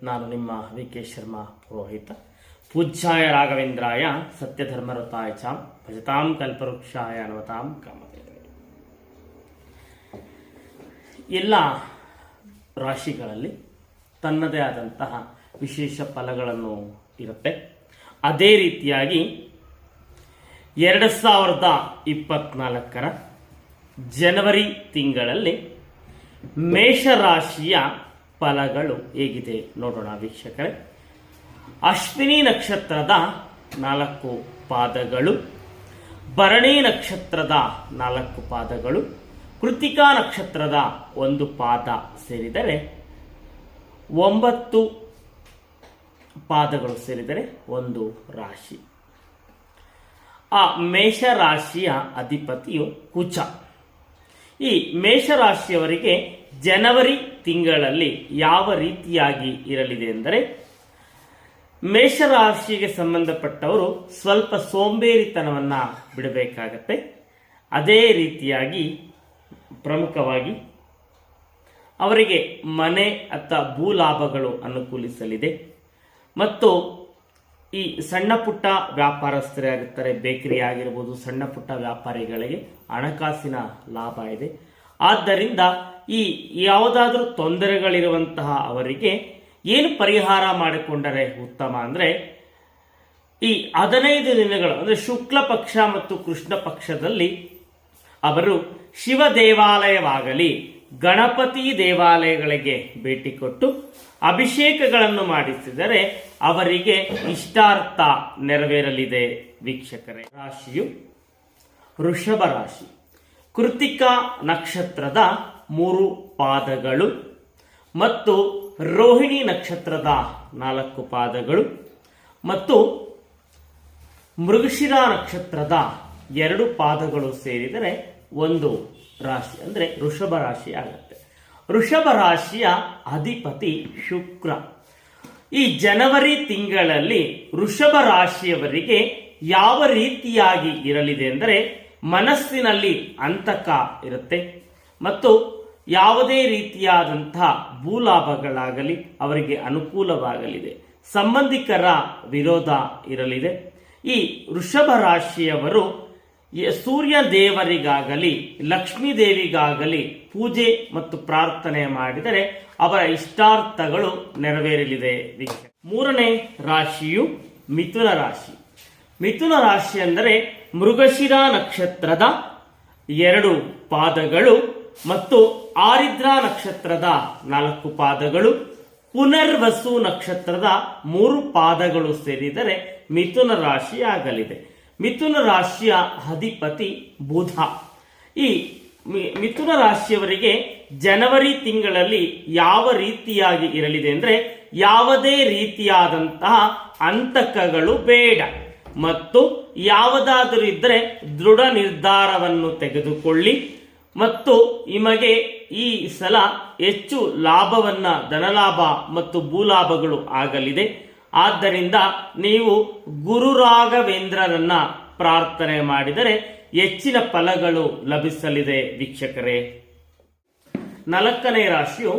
ನಾನು ನಿಮ್ಮ V K Sharma ಪುರೋಹಿತ. ಪೂಜ್ಯಾಯ ರಾಘವೇಂದ್ರಾಯ ಸತ್ಯಧರ್ಮರತಾಯ ಚ ಭಜತಾಂ ಕಲ್ಪವೃಕ್ಷಾಯ ನವತಾಂ ಕಾಮಧೇನವೇ. ಎಲ್ಲ ರಾಶಿಗಳಲ್ಲಿ ತನ್ನದೇ ಆದಂತಹ ವಿಶೇಷ ಫಲಗಳನ್ನು ಇರುತ್ತೆ. ಅದೇ ರೀತಿಯಾಗಿ 2024 ಜನವರಿ ತಿಂಗಳಲ್ಲಿ ಮೇಷರಾಶಿಯ ಫಲಗಳು ಹೇಗಿದೆ ನೋಡೋಣ ವೀಕ್ಷಕರೇ. ಅಶ್ವಿನಿ ನಕ್ಷತ್ರದ 4 ಪಾದಗಳು, ಭರಣಿ ನಕ್ಷತ್ರದ 4 ಪಾದಗಳು, ಕೃತಿಕಾ ನಕ್ಷತ್ರದ 1 ಪಾದ ಸೇರಿದರೆ 9 ಪಾದಗಳು ಸೇರಿದರೆ 1 ರಾಶಿ. ಆ ಮೇಷರಾಶಿಯ ಅಧಿಪತಿಯು ಕುಚ. ಈ ಮೇಷರಾಶಿಯವರಿಗೆ ಜನವರಿ ತಿಂಗಳಲ್ಲಿ ಯಾವ ರೀತಿಯಾಗಿ ಇರಲಿದೆ ಎಂದರೆ, ಮೇಷರಾಶಿಗೆ ಸಂಬಂಧಪಟ್ಟವರು ಸ್ವಲ್ಪ ಸೋಂಬೇರಿತನವನ್ನು ಬಿಡಬೇಕಾಗತ್ತೆ. ಅದೇ ರೀತಿಯಾಗಿ ಪ್ರಮುಖವಾಗಿ ಅವರಿಗೆ ಮನೆ ಅಥವಾ ಭೂಲಾಭಗಳು ಅನುಕೂಲಿಸಲಿದೆ. ಮತ್ತು ಈ ಸಣ್ಣ ಪುಟ್ಟ ವ್ಯಾಪಾರಸ್ಥರೇ ಆಗಿರ್ತಾರೆ, ಬೇಕರಿ ಆಗಿರ್ಬೋದು, ಸಣ್ಣ ಪುಟ್ಟ ವ್ಯಾಪಾರಿಗಳಿಗೆ ಹಣಕಾಸಿನ ಲಾಭ ಇದೆ. ಆದ್ದರಿಂದ ಈ ಯಾವುದಾದ್ರೂ ತೊಂದರೆಗಳಿರುವಂತಹ ಅವರಿಗೆ ಏನು ಪರಿಹಾರ ಮಾಡಿಕೊಂಡರೆ ಉತ್ತಮ ಅಂದರೆ, ಈ 15 ದಿನಗಳು ಅಂದರೆ ಶುಕ್ಲ ಪಕ್ಷ ಮತ್ತು ಕೃಷ್ಣ ಪಕ್ಷದಲ್ಲಿ ಅವರು ಶಿವ ದೇವಾಲಯವಾಗಲಿ ಗಣಪತಿ ದೇವಾಲಯಗಳಿಗೆ ಭೇಟಿ ಕೊಟ್ಟು ಅಭಿಷೇಕಗಳನ್ನು ಮಾಡಿಸಿದರೆ ಅವರಿಗೆ ಇಷ್ಟಾರ್ಥ ನೆರವೇರಲಿದೆ ವೀಕ್ಷಕರೇ. ರಾಶಿಯು ವೃಷಭ ರಾಶಿ. ಕೃತಿಕಾ ನಕ್ಷತ್ರದ 3 ಪಾದಗಳು ಮತ್ತು ರೋಹಿಣಿ ನಕ್ಷತ್ರದ 4 ಪಾದಗಳು ಮತ್ತು ಮೃಗಶಿರ ನಕ್ಷತ್ರದ 2 ಪಾದಗಳು ಸೇರಿದರೆ 1 ರಾಶಿ ಅಂದರೆ ವೃಷಭ ರಾಶಿ ಆಗುತ್ತೆ. ವೃಷಭ ರಾಶಿಯ ಅಧಿಪತಿ ಶುಕ್ರ. ಈ ಜನವರಿ ತಿಂಗಳಲ್ಲಿ ವೃಷಭ ರಾಶಿಯವರಿಗೆ ಯಾವ ರೀತಿಯಾಗಿ ಇರಲಿದೆ ಅಂದರೆ, ಮನಸ್ಸಿನಲ್ಲಿ ಅಂತಕ ಇರುತ್ತೆ ಮತ್ತು ಯಾವುದೇ ರೀತಿಯಾದಂತಹ ಭೂಲಾಭಗಳಾಗಲಿ ಅವರಿಗೆ ಅನುಕೂಲವಾಗಲಿದೆ. ಸಂಬಂಧಿಕರ ವಿರೋಧ ಇರಲಿದೆ. ಈ ವೃಷಭ ರಾಶಿಯವರು ಸೂರ್ಯ ದೇವರಿಗಾಗಲಿ ಲಕ್ಷ್ಮೀ ದೇವಿಗಾಗಲಿ ಪೂಜೆ ಮತ್ತು ಪ್ರಾರ್ಥನೆ ಮಾಡಿದರೆ ಅವರ ಇಷ್ಟಾರ್ಥಗಳು ನೆರವೇರಲಿದೆ. 3ನೇ ರಾಶಿಯು ಮಿಥುನ ರಾಶಿ. ಮಿಥುನ ರಾಶಿ ಅಂದರೆ ಮೃಗಶಿರ ನಕ್ಷತ್ರದ 2 ಪಾದಗಳು ಮತ್ತು ಆರಿದ್ರ ನಕ್ಷತ್ರದ 4 ಪಾದಗಳು, ಪುನರ್ವಸು ನಕ್ಷತ್ರದ 3 ಪಾದಗಳು ಸೇರಿದರೆ ಮಿಥುನ ರಾಶಿ ಆಗಲಿದೆ. ಮಿಥುನ ರಾಶಿಯ ಅಧಿಪತಿ ಬುಧ. ಈ ಮಿಥುನ ರಾಶಿಯವರಿಗೆ ಜನವರಿ ತಿಂಗಳಲ್ಲಿ ಯಾವ ರೀತಿಯಾಗಿ ಇರಲಿದೆ ಅಂದರೆ, ಯಾವುದೇ ರೀತಿಯಾದಂತಹ ಅಂತಕಗಳು ಬೇಡ ಮತ್ತು ಯಾವುದಾದರೂ ಇದ್ದರೆ ದೃಢ ನಿರ್ಧಾರವನ್ನು ತೆಗೆದುಕೊಳ್ಳಿ ಮತ್ತು ನಿಮಗೆ ಈ ಸಲ ಹೆಚ್ಚು ಲಾಭವನ್ನ ಧನಲಾಭ ಮತ್ತು ಭೂಲಾಭಗಳು ಆಗಲಿದೆ. ಆದ್ದರಿಂದ ನೀವು ಗುರು ರಾಘವೇಂದ್ರರನ್ನ ಪ್ರಾರ್ಥನೆ ಮಾಡಿದರೆ ಹೆಚ್ಚಿನ ಫಲಗಳು ಲಭಿಸಲಿದೆ ವೀಕ್ಷಕರೇ. 4ನೇ ರಾಶಿಯು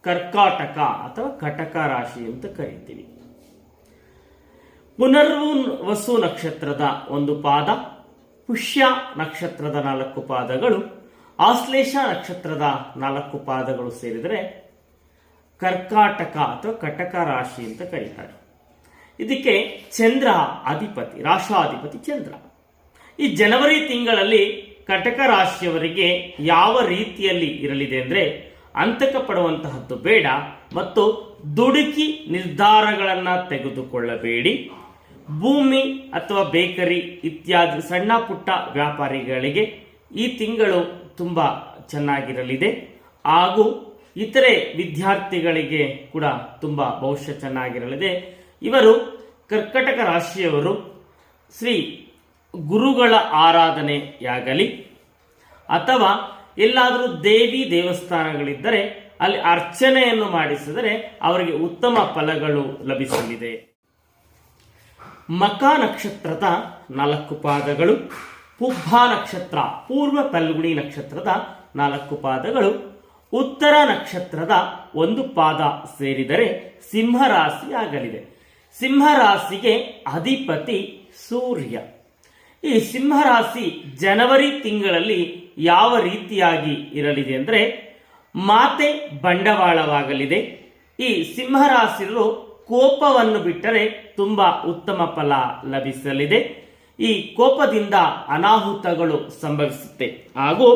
ಕರ್ಕಾಟಕ ಅಥವಾ ಕಟಕ ರಾಶಿ ಅಂತ ಕರೀತೀವಿ. ಪುನರ್ವಸು ನಕ್ಷತ್ರದ 1 ಪಾದ, ಪುಷ್ಯ ನಕ್ಷತ್ರದ 4 ಪಾದಗಳು, ಆಶ್ಲೇಷ ನಕ್ಷತ್ರದ 4 ಪಾದಗಳು ಸೇರಿದರೆ ಕರ್ಕಾಟಕ ಅಥವಾ ಕಟಕ ರಾಶಿ ಅಂತ ಕರೀತಾರೆ. ಇದಕ್ಕೆ ಚಂದ್ರ ಅಧಿಪತಿ, ರಾಶಾಧಿಪತಿ ಚಂದ್ರ. ಈ ಜನವರಿ ತಿಂಗಳಲ್ಲಿ ಕಟಕ ರಾಶಿಯವರಿಗೆ ಯಾವ ರೀತಿಯಲ್ಲಿ ಇರಲಿದೆ ಅಂದರೆ, ಅಂತಕ ಪಡುವಂತಹದ್ದು ಬೇಡ ಮತ್ತು ದುಡುಕಿ ನಿರ್ಧಾರಗಳನ್ನು ತೆಗೆದುಕೊಳ್ಳಬೇಡಿ. ಭೂಮಿ ಅಥವಾ ಬೇಕರಿ ಇತ್ಯಾದಿ ಸಣ್ಣ ಪುಟ್ಟ ವ್ಯಾಪಾರಿಗಳಿಗೆ ಈ ತಿಂಗಳು ತುಂಬಾ ಚೆನ್ನಾಗಿರಲಿದೆ. ಹಾಗೂ ಇತರೆ ವಿದ್ಯಾರ್ಥಿಗಳಿಗೆ ಕೂಡ ತುಂಬಾ ಭವಿಷ್ಯ ಚೆನ್ನಾಗಿರಲಿದೆ. ಇವರು ಕರ್ಕಟಕ ರಾಶಿಯವರು ಶ್ರೀ ಗುರುಗಳ ಆರಾಧನೆಯಾಗಲಿ ಅಥವಾ ಎಲ್ಲಾದರೂ ದೇವಿ ದೇವಸ್ಥಾನಗಳಿದ್ದರೆ ಅಲ್ಲಿ ಅರ್ಚನೆಯನ್ನು ಮಾಡಿಸಿದರೆ ಅವರಿಗೆ ಉತ್ತಮ ಫಲಗಳು ಲಭಿಸಲಿದೆ. ಮಕ ನಕ್ಷತ್ರದ 4 ಪಾದಗಳು, ಪುಬ್ಬ ನಕ್ಷತ್ರ ಪೂರ್ವ ಫಲ್ಗುಣಿ ನಕ್ಷತ್ರದ 4 ಪಾದಗಳು, ಉತ್ತರ ನಕ್ಷತ್ರದ ಒಂದು ಪಾದ ಸೇರಿದರೆ ಸಿಂಹರಾಶಿ ಆಗಲಿದೆ. ಸಿಂಹರಾಶಿಗೆ ಅಧಿಪತಿ ಸೂರ್ಯ. ಈ ಸಿಂಹರಾಶಿ ಜನವರಿ ತಿಂಗಳಲ್ಲಿ ಯಾವ ರೀತಿಯಾಗಿ ಇರಲಿದೆ ಅಂದರೆ ಮಾತೆ ಬಂಡವಾಳವಾಗಲಿದೆ. ಈ ಸಿಂಹರಾಶಿಯು ಕೋಪವನ್ನು ಬಿಟ್ಟರೆ ತುಂಬಾ ಉತ್ತಮ ಫಲ ಲಭಿಸಲಿದೆ. ಈ ಕೋಪದಿಂದ ಅನಾಹುತಗಳು ಸಂಭವಿಸುತ್ತೆ ಹಾಗೂ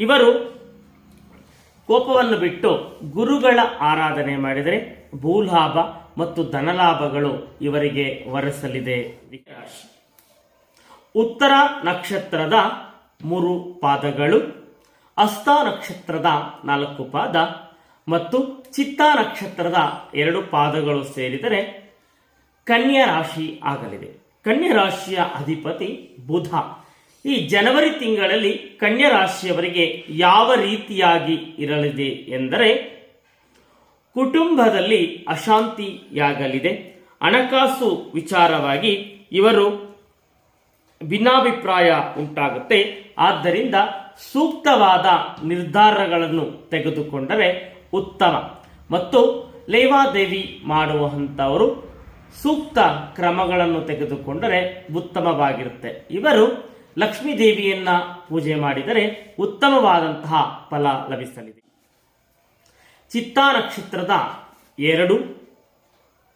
ಇವರು ಕೋಪವನ್ನು ಬಿಟ್ಟು ಗುರುಗಳ ಆರಾಧನೆ ಮಾಡಿದರೆ ಭೂಲಾಭ ಮತ್ತು ಧನಲಾಭಗಳು ಇವರಿಗೆ ವರಿಸಲಿದೆ. ಉತ್ತರ ನಕ್ಷತ್ರದ 3 ಪಾದಗಳು, ಹಸ್ತ ನಕ್ಷತ್ರದ 4 ಪಾದ ಮತ್ತು ಚಿತ್ತಾ ನಕ್ಷತ್ರದ 2 ಪಾದಗಳು ಸೇರಿದರೆ ಕನ್ಯಾ ರಾಶಿ ಆಗಲಿದೆ. ಕನ್ಯಾ ರಾಶಿಯ ಅಧಿಪತಿ ಬುಧ. ಈ ಜನವರಿ ತಿಂಗಳಲ್ಲಿ ಕನ್ಯಾ ರಾಶಿಯವರಿಗೆ ಯಾವ ರೀತಿಯಾಗಿ ಇರಲಿದೆ ಎಂದರೆ ಕುಟುಂಬದಲ್ಲಿ ಅಶಾಂತಿಯಾಗಲಿದೆ. ಹಣಕಾಸು ವಿಚಾರವಾಗಿ ಇವರು ಭಿನ್ನಾಭಿಪ್ರಾಯ ಉಂಟಾಗುತ್ತೆ. ಆದ್ದರಿಂದ ಸೂಕ್ತವಾದ ನಿರ್ಧಾರಗಳನ್ನು ತೆಗೆದುಕೊಂಡರೆ ಉತ್ತಮ ಮತ್ತು ಲೇವಾದೇವಿ ಮಾಡುವಂಥವರು ಸೂಕ್ತ ಕ್ರಮಗಳನ್ನು ತೆಗೆದುಕೊಂಡರೆ ಉತ್ತಮವಾಗಿರುತ್ತೆ. ಇವರು ಲಕ್ಷ್ಮೀ ದೇವಿಯನ್ನ ಪೂಜೆ ಮಾಡಿದರೆ ಉತ್ತಮವಾದಂತಹ ಫಲ ಲಭಿಸಲಿದೆ. ಚಿತ್ತಾ ನಕ್ಷತ್ರದ 2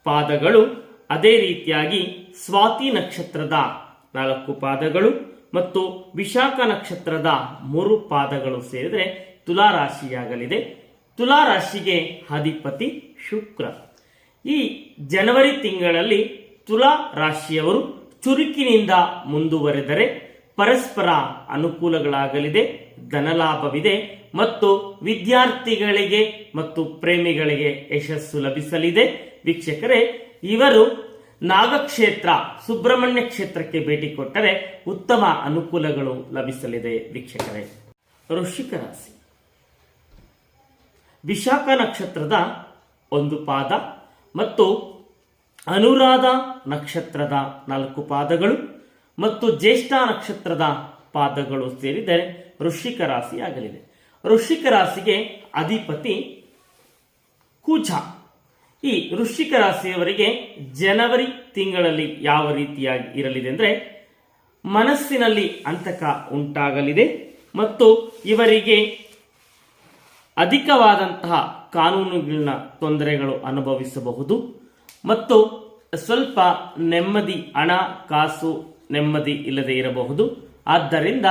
ಪಾದಗಳು, ಅದೇ ರೀತಿಯಾಗಿ ಸ್ವಾತಿ ನಕ್ಷತ್ರದ 4 ಪಾದಗಳು ಮತ್ತು ವಿಶಾಖ ನಕ್ಷತ್ರದ 3 ಪಾದಗಳು ಸೇರಿದರೆ ತುಲಾ ರಾಶಿಯಾಗಲಿದೆ. ತುಲಾ ರಾಶಿಗೆ ಅಧಿಪತಿ ಶುಕ್ರ. ಈ ಜನವರಿ ತಿಂಗಳಲ್ಲಿ ತುಲಾ ರಾಶಿಯವರು ಚುರುಕಿನಿಂದ ಮುಂದುವರೆದರೆ ಪರಸ್ಪರ ಅನುಕೂಲಗಳಾಗಲಿದೆ, ಧನಲಾಭವಿದೆ ಮತ್ತು ವಿದ್ಯಾರ್ಥಿಗಳಿಗೆ ಮತ್ತು ಪ್ರೇಮಿಗಳಿಗೆ ಯಶಸ್ಸು ಲಭಿಸಲಿದೆ. ವೀಕ್ಷಕರೇ, ಇವರು ನಾಗಕ್ಷೇತ್ರ ಸುಬ್ರಹ್ಮಣ್ಯ ಕ್ಷೇತ್ರಕ್ಕೆ ಭೇಟಿ ಕೊಟ್ಟರೆ ಉತ್ತಮ ಅನುಕೂಲಗಳು ಲಭಿಸಲಿದೆ. ವೀಕ್ಷಕರೇ, ವೃಶ್ಚಿಕ ರಾಶಿ ವಿಶಾಖ ನಕ್ಷತ್ರದ 1 ಪಾದ ಮತ್ತು ಅನುರಾಧ ನಕ್ಷತ್ರದ 4 ಪಾದಗಳು ಮತ್ತು ಜ್ಯೇಷ್ಠ ನಕ್ಷತ್ರದ ಪಾದಗಳು ಸೇರಿದರೆ ವೃಶ್ಚಿಕ ರಾಶಿ ಆಗಲಿದೆ. ವೃಶ್ಚಿಕ ರಾಶಿಗೆ ಅಧಿಪತಿ ಕುಜ. ಈ ವೃಶ್ಚಿಕ ರಾಶಿಯವರಿಗೆ ಜನವರಿ ತಿಂಗಳಲ್ಲಿ ಯಾವ ರೀತಿಯಾಗಿ ಇರಲಿದೆ ಅಂದರೆ ಮನಸ್ಸಿನಲ್ಲಿ ಅಂತಕ ಉಂಟಾಗಲಿದೆ ಮತ್ತು ಇವರಿಗೆ ಅಧಿಕವಾದಂತಹ ಕಾನೂನುಗಳ ತೊಂದರೆಗಳು ಅನುಭವಿಸಬಹುದು ಮತ್ತು ಸ್ವಲ್ಪ ನೆಮ್ಮದಿ, ಹಣ ಕಾಸು ನೆಮ್ಮದಿ ಇಲ್ಲದೆ ಇರಬಹುದು. ಆದ್ದರಿಂದ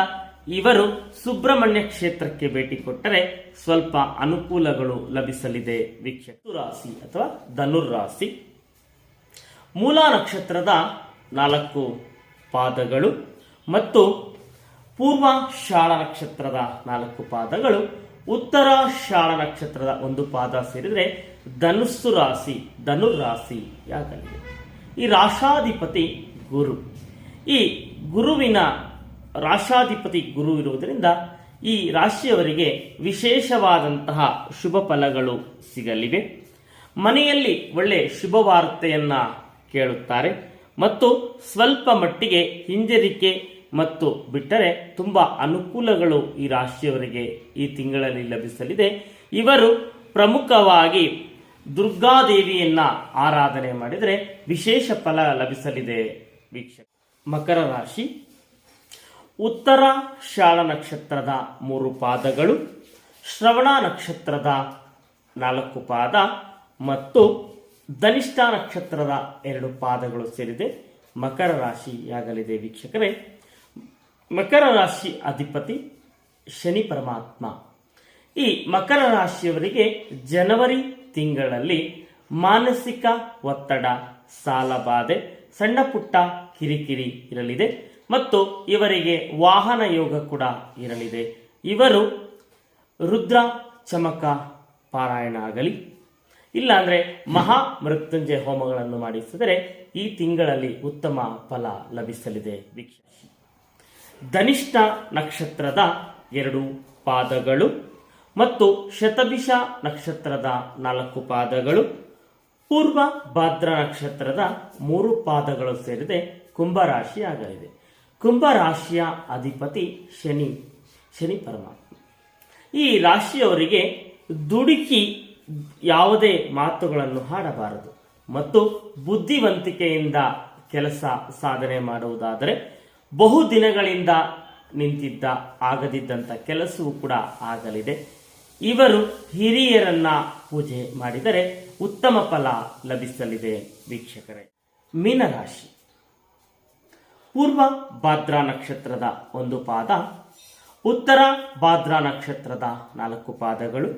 ಇವರು ಸುಬ್ರಹ್ಮಣ್ಯ ಕ್ಷೇತ್ರಕ್ಕೆ ಭೇಟಿ ಕೊಟ್ಟರೆ ಸ್ವಲ್ಪ ಅನುಕೂಲಗಳು ಲಭಿಸಲಿದೆ. ವೀಕ್ಷಕ ರಾಶಿ ಅಥವಾ ಧನುರ್ರಾಶಿ ಮೂಲ ನಕ್ಷತ್ರದ 4 ಪಾದಗಳು ಮತ್ತು ಪೂರ್ವ ಶಾಳ ನಕ್ಷತ್ರದ 4 ಪಾದಗಳು, ಉತ್ತರ ಶಾಳ ನಕ್ಷತ್ರದ 1 ಪಾದ ಸೇರಿದರೆ ಧನುಸ್ಸು ರಾಶಿ, ಧನುರ್ರಾಶಿಯಾಗಲಿದೆ. ಈ ರಾಶಾಧಿಪತಿ ಗುರು. ಈ ಗುರುವಿನ ರಾಶಾಧಿಪತಿ ಗುರು ಇರುವುದರಿಂದ ಈ ರಾಶಿಯವರಿಗೆ ವಿಶೇಷವಾದಂತಹ ಶುಭ ಫಲಗಳು ಸಿಗಲಿವೆ. ಮನೆಯಲ್ಲಿ ಒಳ್ಳೆ ಶುಭವಾರ್ತೆಯನ್ನ ಕೇಳುತ್ತಾರೆ ಮತ್ತು ಸ್ವಲ್ಪ ಮಟ್ಟಿಗೆ ಹಿಂಜರಿಕೆ ಮತ್ತು ಬಿಟ್ಟರೆ ತುಂಬಾ ಅನುಕೂಲಗಳು ಈ ರಾಶಿಯವರಿಗೆ ಈ ತಿಂಗಳಲ್ಲಿ ಲಭಿಸಲಿದೆ. ಇವರು ಪ್ರಮುಖವಾಗಿ ದುರ್ಗಾದೇವಿಯನ್ನ ಆರಾಧನೆ ಮಾಡಿದರೆ ವಿಶೇಷ ಫಲ ಲಭಿಸಲಿದೆ. ವೀಕ್ಷಕ ಮಕರ ರಾಶಿ ಉತ್ತರ ಶಾಳ ನಕ್ಷತ್ರದ 3 ಪಾದಗಳು, ಶ್ರವಣ ನಕ್ಷತ್ರದ 4 ಪಾದ ಮತ್ತು ಧನಿಷ್ಠ ನಕ್ಷತ್ರದ 2 ಪಾದಗಳು ಸೇರಿದೆ ಮಕರ ರಾಶಿಯಾಗಲಿದೆ. ವೀಕ್ಷಕರೇ, ಮಕರ ರಾಶಿ ಅಧಿಪತಿ ಶನಿ ಪರಮಾತ್ಮ. ಈ ಮಕರ ರಾಶಿಯವರಿಗೆ ಜನವರಿ ತಿಂಗಳಲ್ಲಿ ಮಾನಸಿಕ ಒತ್ತಡ, ಸಾಲಬಾಧೆ, ಸಣ್ಣ ಪುಟ್ಟ ಕಿರಿಕಿರಿ ಇರಲಿದೆ ಮತ್ತು ಇವರಿಗೆ ವಾಹನ ಯೋಗ ಕೂಡ ಇರಲಿದೆ. ಇವರು ರುದ್ರ ಚಮಕ ಪಾರಾಯಣ ಆಗಲಿ, ಇಲ್ಲಾಂದ್ರೆ ಮಹಾ ಮೃತ್ಯುಂಜಯ ಹೋಮಗಳನ್ನು ಮಾಡಿಸಿದರೆ ಈ ತಿಂಗಳಲ್ಲಿ ಉತ್ತಮ ಫಲ ಲಭಿಸಲಿದೆ. ವೀಕ್ಷಕ ಧನಿಷ್ಠ ನಕ್ಷತ್ರದ 2 ಪಾದಗಳು ಮತ್ತು ಶತಭಿಷ ನಕ್ಷತ್ರದ 4 ಪಾದಗಳು, ಪೂರ್ವ ಭಾದ್ರ ನಕ್ಷತ್ರದ 3 ಪಾದಗಳು ಸೇರಿದೆ ಕುಂಭರಾಶಿ ಆಗಲಿದೆ. ಕುಂಭರಾಶಿಯ ಅಧಿಪತಿ ಶನಿ ಪರಮಾತ್ಮ. ಈ ರಾಶಿಯವರಿಗೆ ದುಡುಕಿ ಯಾವುದೇ ಮಾತುಗಳನ್ನು ಆಡಬಾರದು ಮತ್ತು ಬುದ್ಧಿವಂತಿಕೆಯಿಂದ ಕೆಲಸ ಸಾಧನೆ ಮಾಡುವುದಾದರೆ ಬಹುದಿನಗಳಿಂದ ನಿಂತಿದ್ದ ಆಗದಿದ್ದಂಥ ಕೆಲಸವೂ ಕೂಡ ಆಗಲಿದೆ. ಇವರು ಹಿರಿಯರನ್ನ ಪೂಜೆ ಮಾಡಿದರೆ ಉತ್ತಮ ಫಲ ಲಭಿಸಲಿದೆ. ವೀಕ್ಷಕರೇ, ಮೀನರಾಶಿ ಪೂರ್ವ ಭಾದ್ರಾ ನಕ್ಷತ್ರದ ಒಂದು ಪಾದ, ಉತ್ತರ ಭಾದ್ರಾ ನಕ್ಷತ್ರದ 4 ಪಾದಗಳು,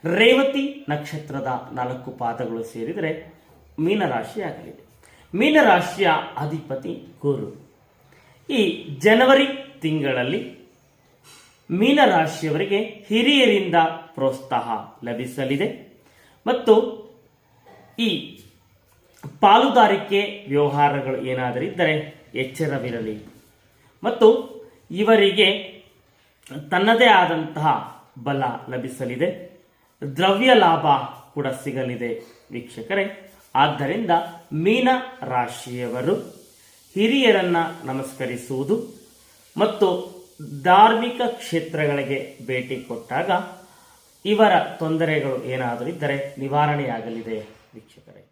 ರೇವತಿ ನಕ್ಷತ್ರದ 4 ಪಾದಗಳು ಸೇರಿದರೆ ಮೀನರಾಶಿ ಆಗಲಿದೆ. ಮೀನರಾಶಿಯ ಅಧಿಪತಿ ಗುರು. ಈ ಜನವರಿ ತಿಂಗಳಲ್ಲಿ ಮೀನರಾಶಿಯವರಿಗೆ ಹಿರಿಯರಿಂದ ಪ್ರೋತ್ಸಾಹ ಲಭಿಸಲಿದೆ ಮತ್ತು ಈ ಪಾಲುದಾರಿಕೆ ವ್ಯವಹಾರಗಳು ಏನಾದರಿದ್ದರೆ ಎಚ್ಚರವಿರಲಿ ಮತ್ತು ಇವರಿಗೆ ತನ್ನದೇ ಆದಂತಹ ಬಲ ಲಭಿಸಲಿದೆ. ದ್ರವ್ಯ ಲಾಭ ಕೂಡ ಸಿಗಲಿದೆ. ವೀಕ್ಷಕರೇ, ಆದ್ದರಿಂದ ಮೀನ ರಾಶಿಯವರು ಹಿರಿಯರನ್ನ ನಮಸ್ಕರಿಸುವುದು ಮತ್ತು ಧಾರ್ಮಿಕ ಕ್ಷೇತ್ರಗಳಿಗೆ ಭೇಟಿ ಕೊಟ್ಟಾಗ ಇವರ ತೊಂದರೆಗಳು ಏನಾದರೂ ಇದ್ದರೆ ನಿವಾರಣೆಯಾಗಲಿದೆ. ವೀಕ್ಷಕರೇ.